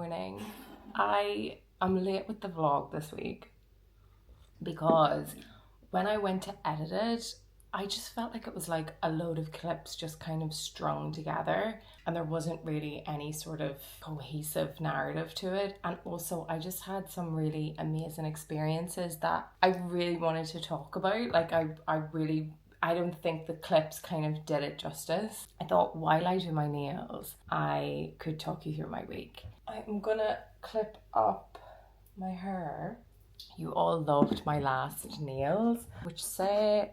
morning. I am late with the vlog this week because when I went to edit it, I just felt like it was like a load of clips just kind of strung together and there wasn't really any sort of cohesive narrative to it. And also I just had some really amazing experiences that I really wanted to talk about. Like I don't think the clips kind of did it justice. I thought while I do my nails, I could talk you through my week. I'm gonna clip up my hair. You all loved my last nails, which say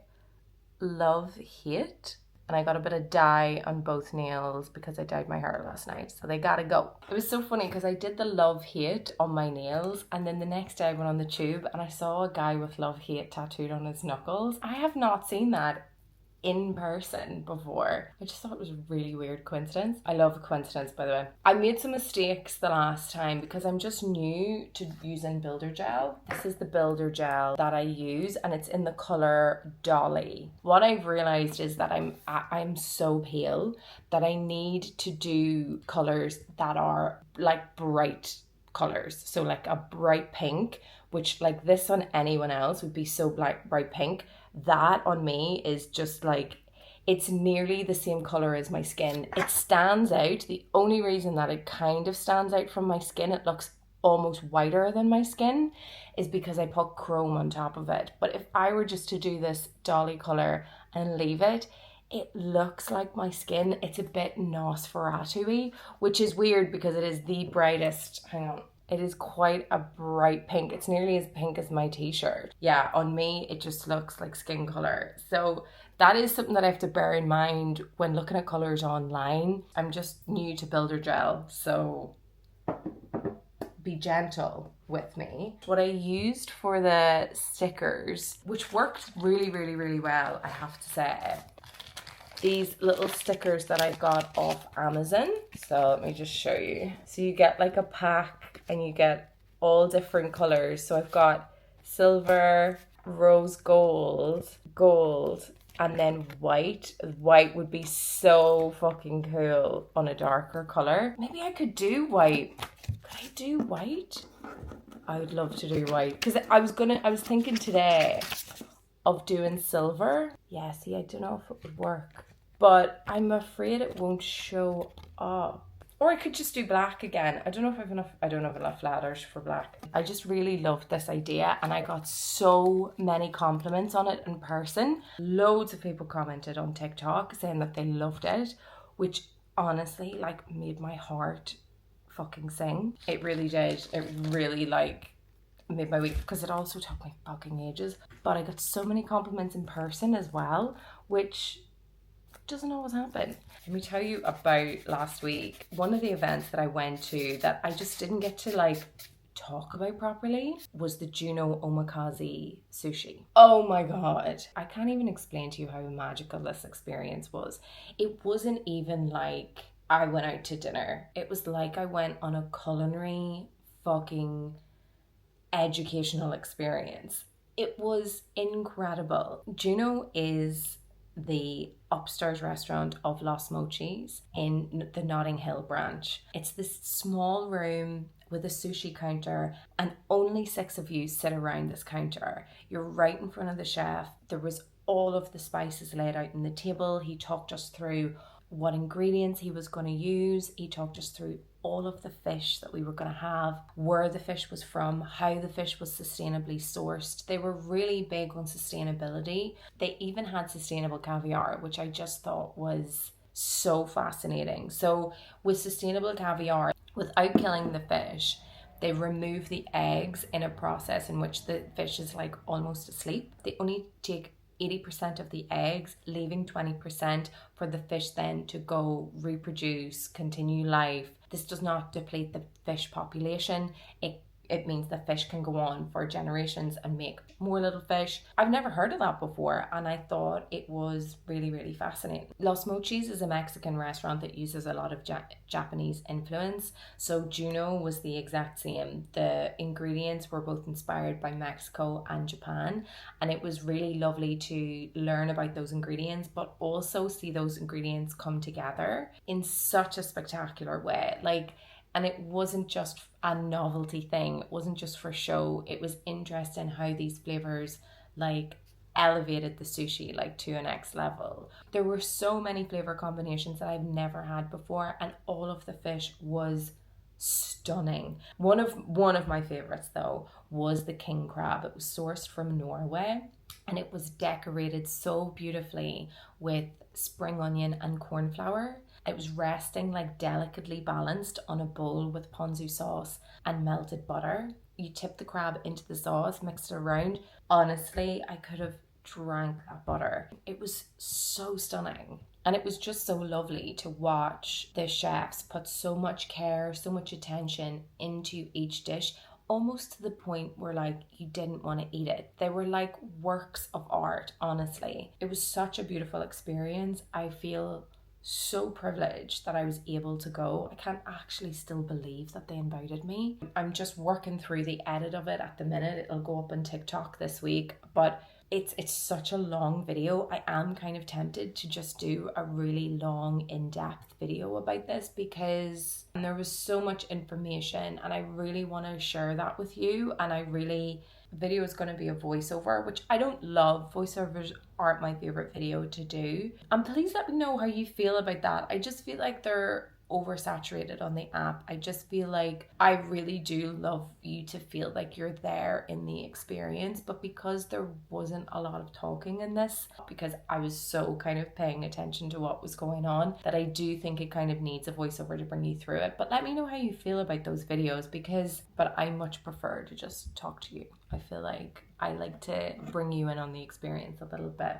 love hate, and I got a bit of dye on both nails because I dyed my hair last night, so they gotta go. It was so funny because I did the love hate on my nails, and then the next day I went on the tube and I saw a guy with love hate tattooed on his knuckles. I have not seen that in person before. I just thought it was a really weird coincidence. I love a coincidence, by the way. I made some mistakes the last time because I'm just new to using builder gel. This is the builder gel that I use and it's in the color Dolly. What I've realized is that I'm so pale that I need to do colors that are like bright colors. So like a bright pink, which like this on anyone else would be so bright pink. That on me is just like, it's nearly the same color as my skin. It stands out. The only reason that it kind of stands out from my skin, it looks almost whiter than my skin, is because I put chrome on top of it. But if I were just to do this Dolly color and leave it, it looks like my skin. It's a bit Nosferatu-y, which is weird because it is the brightest. Hang on. It is quite a bright pink. It's nearly as pink as my t-shirt. Yeah, on me, it just looks like skin color. So that is something that I have to bear in mind when looking at colors online. I'm just new to builder gel, so be gentle with me. What I used for the stickers, which worked really, really, really well, I have to say. These little stickers that I got off Amazon. So let me just show you. So you get like a pack and you get all different colors. So I've got silver, rose gold, and then white. White would be so fucking cool on a darker color. Maybe I could do white. Could I do white? I would love to do white because I was thinking today of doing silver. Yeah, see, I don't know if it would work, but I'm afraid it won't show up. Or I could just do black again. I don't know if I don't have enough ladders for black. I just really loved this idea and I got so many compliments on it in person. Loads of people commented on TikTok saying that they loved it, which honestly like made my heart fucking sing. It really did. It really like made my week because it also took me fucking ages. But I got so many compliments in person as well, which doesn't always happen. Let me tell you about last week. One of the events that I went to that I just didn't get to like talk about properly was the Juno Omakase sushi. Oh my god. I can't even explain to you how magical this experience was. It wasn't even like I went out to dinner. It was like I went on a culinary fucking educational experience. It was incredible. Juno is the upstairs restaurant of Los Mochis in the Notting Hill branch. It's this small room with a sushi counter and only 6 of you sit around this counter. You're right in front of the chef. There was all of the spices laid out on the table. He talked us through what ingredients he was going to use. He talked us through all of the fish that we were going to have, where the fish was from, how the fish was sustainably sourced. They were really big on sustainability. They even had sustainable caviar, which I just thought was so fascinating. So with sustainable caviar, without killing the fish, they remove the eggs in a process in which the fish is like almost asleep. They only take 80% of the eggs, leaving 20% for the fish then to go reproduce, continue life. This does not deplete the fish population. It means the fish can go on for generations and make more little fish. I've never heard of that before and I thought it was really, really fascinating. Los Mochis is a Mexican restaurant that uses a lot of Japanese influence. So Juno was the exact same. The ingredients were both inspired by Mexico and Japan. And it was really lovely to learn about those ingredients, but also see those ingredients come together in such a spectacular way. Like, And it wasn't just a novelty thing. It wasn't just for show. It was interesting how these flavors like elevated the sushi like to a next level. There were so many flavor combinations that I've never had before, and all of the fish was stunning. One of my favorites though was the king crab. It was sourced from Norway, and it was decorated so beautifully with spring onion and cornflower. It was resting like delicately balanced on a bowl with ponzu sauce and melted butter. You tip the crab into the sauce, mix it around. Honestly, I could have drank that butter. It was so stunning. And it was just so lovely to watch the chefs put so much care, so much attention into each dish, almost to the point where like you didn't want to eat it. They were like works of art, honestly. It was such a beautiful experience. I feel so privileged that I was able to go. I can't actually still believe that they invited me. I'm just working through the edit of it at the minute. It'll go up on TikTok this week, but it's such a long video. I am kind of tempted to just do a really long in-depth video about this because there was so much information and I really want to share that with you. And video is going to be a voiceover, which I don't love. Voiceovers aren't my favorite video to do. And please let me know how you feel about that. I just feel like they're oversaturated on the app. I just feel like I really do love you to feel like you're there in the experience, but because there wasn't a lot of talking in this, because I was so kind of paying attention to what was going on, that I do think it kind of needs a voiceover to bring you through it. But let me know how you feel about those videos, but I much prefer to just talk to you. I feel like I like to bring you in on the experience a little bit.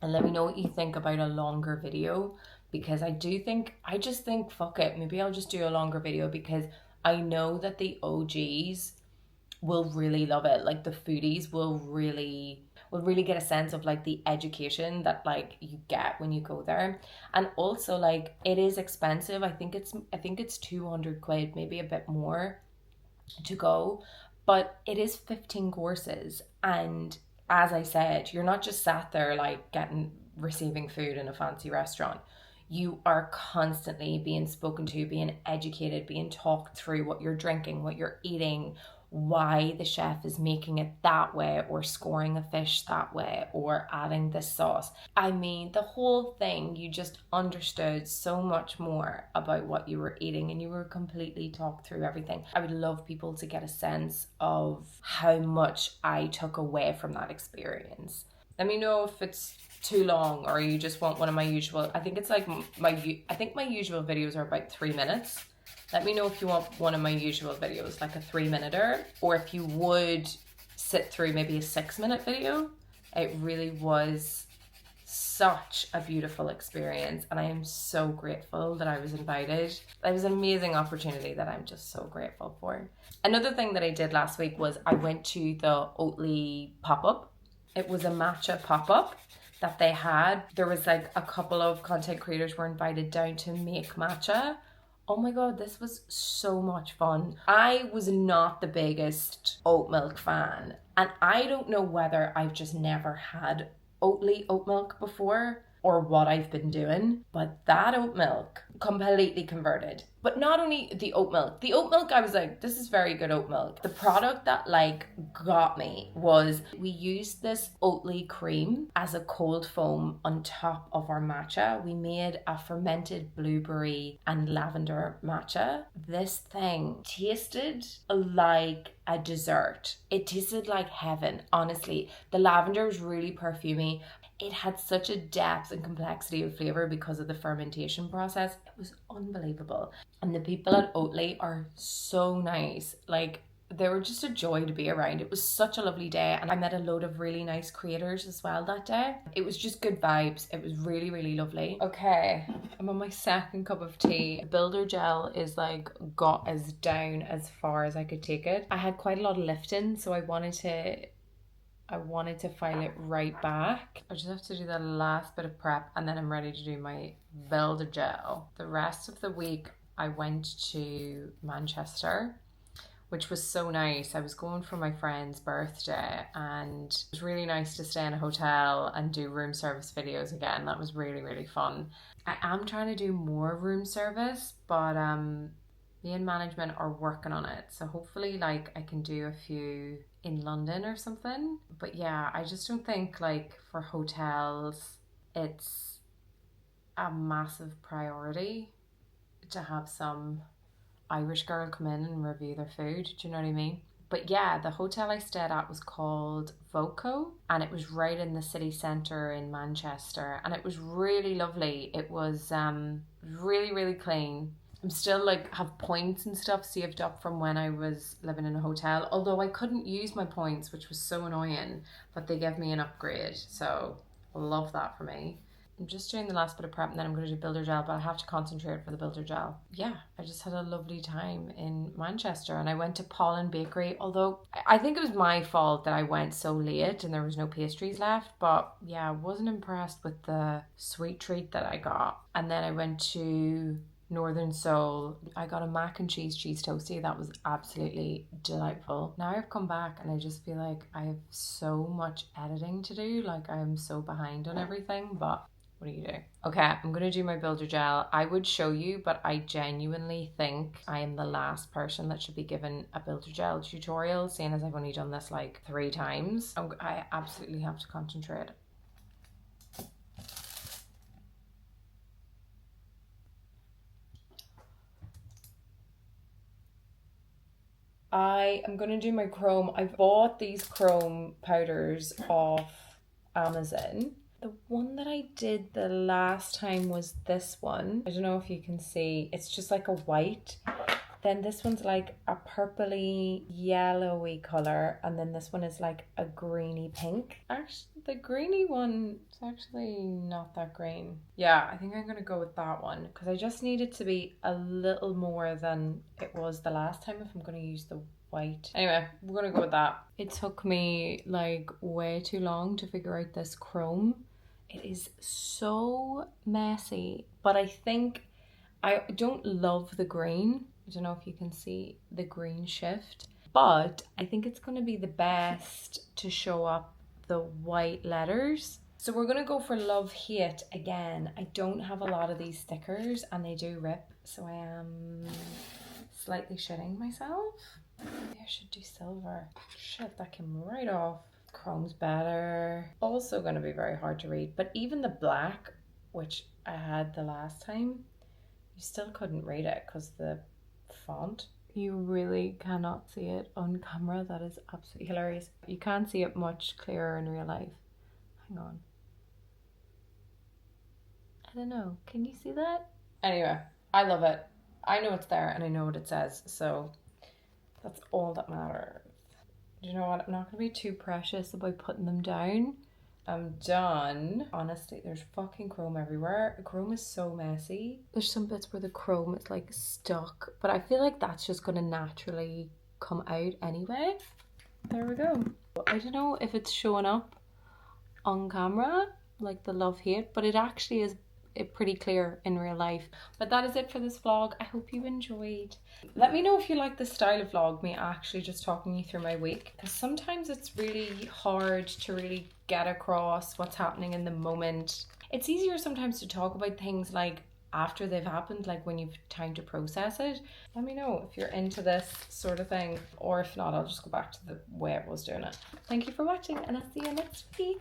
And let me know what you think about a longer video, because I just think fuck it, maybe I'll just do a longer video because I know that the OGs will really love it. Like the foodies will really get a sense of like the education that like you get when you go there. And also like it is expensive. I think it's 200 quid, maybe a bit more to go, but it is 15 courses. And as I said, you're not just sat there like receiving food in a fancy restaurant. You are constantly being spoken to, being educated, being talked through what you're drinking, what you're eating, why the chef is making it that way or scoring a fish that way or adding this sauce. I mean, the whole thing, you just understood so much more about what you were eating and you were completely talked through everything. I would love people to get a sense of how much I took away from that experience. Let me know if it's too long or you just want one of my usual. I think my usual videos are about 3 minutes. Let me know if you want one of my usual videos, like a 3-minuter, or if you would sit through maybe a 6-minute video. It really was such a beautiful experience and I am so grateful that I was invited. It was an amazing opportunity that I'm just so grateful for. Another thing that I did last week was I went to the Oatly pop-up. It was a matcha pop-up that they had. There was like a couple of content creators were invited down to make matcha. Oh my god, this was so much fun. I was not the biggest oat milk fan, and I don't know whether I've just never had Oatly oat milk before or what I've been doing, but that oat milk completely converted. But not only the oat milk I was like, this is very good oat milk. The product that like got me was we used this Oatly cream as a cold foam on top of our matcha. We made a fermented blueberry and lavender matcha. This thing tasted like a dessert. It tasted like heaven, honestly. The lavender was really perfumey. It had such a depth and complexity of flavor because of the fermentation process. It was unbelievable. And the people at Oatly are so nice. Like, they were just a joy to be around. It was such a lovely day and I met a load of really nice creators as well that day. It was just good vibes. It was really, really lovely. Okay, I'm on my second cup of tea. Builder gel is like got as down as far as I could take it. I had quite a lot of lifting, so I wanted to file it right back. I just have to do the last bit of prep and then I'm ready to do my builder gel. The rest of the week I went to Manchester, which was so nice. I was going for my friend's birthday and it was really nice to stay in a hotel and do room service videos again. That was really, really fun. I am trying to do more room service, but me and management are working on it. So hopefully like I can do a few in London or something. But yeah, I just don't think like for hotels it's a massive priority to have some Irish girl come in and review their food. Do you know what I mean? But yeah, the hotel I stayed at was called Voco, and it was right in the city centre in Manchester, and it was really lovely. It was really, really clean. I'm still like have points and stuff saved up from when I was living in a hotel, although I couldn't use my points, which was so annoying, but they gave me an upgrade, so I love that for me. I'm just doing the last bit of prep and then I'm going to do builder gel, but I have to concentrate for the builder gel. Yeah, I just had a lovely time in Manchester, and I went to Pollen Bakery, although I think it was my fault that I went so late and there was no pastries left, but yeah, I wasn't impressed with the sweet treat that I got. And then I went to Northern Soul. I got a mac and cheese toastie that was absolutely delightful. Now I've come back and I just feel like I have so much editing to do, like I am so behind on everything, but what do you do? Okay, I'm going to do my builder gel. I would show you, but I genuinely think I am the last person that should be given a builder gel tutorial, seeing as I've only done this like 3 times. I absolutely have to concentrate. I am going to do my chrome. I bought these chrome powders off Amazon. The one that I did the last time was this one. I don't know if you can see. It's just like a white. Then this one's like a purpley yellowy color. And then this one is like a greeny pink. Actually, the greeny one is actually not that green. Yeah, I think I'm going to go with that one because I just need it to be a little more than it was the last time if I'm going to use the white. Anyway, we're going to go with that. It took me like way too long to figure out this chrome. It is so messy, but I think I don't love the green. I don't know if you can see the green shift, but I think it's going to be the best to show up the white letters. So we're going to go for love hate again. I don't have a lot of these stickers and they do rip, so I am slightly shitting myself. Maybe I should do silver. Shit, that came right off. Chrome's better. Also going to be very hard to read, but even the black, which I had the last time, you still couldn't read it because the font. You really cannot see it on camera. That is absolutely hilarious. You can see it much clearer in real life. Hang on. I don't know. Can you see that? Anyway, I love it. I know it's there and I know what it says, so that's all that matters. You know what? I'm not going to be too precious about putting them down. I'm done. Honestly, there's fucking chrome everywhere. The chrome is so messy. There's some bits where the chrome is like stuck, but I feel like that's just going to naturally come out anyway. There we go. I don't know if it's showing up on camera, like the love hate, but it actually is pretty clear in real life. But that is it for this vlog. I hope you enjoyed. Let me know if you like this style of vlog, me actually just talking you through my week, because sometimes it's really hard to really get across what's happening in the moment. It's easier sometimes to talk about things like after they've happened, like when you've time to process it. Let me know if you're into this sort of thing, or if not, I'll just go back to the way I was doing it. Thank you for watching and I'll see you next week.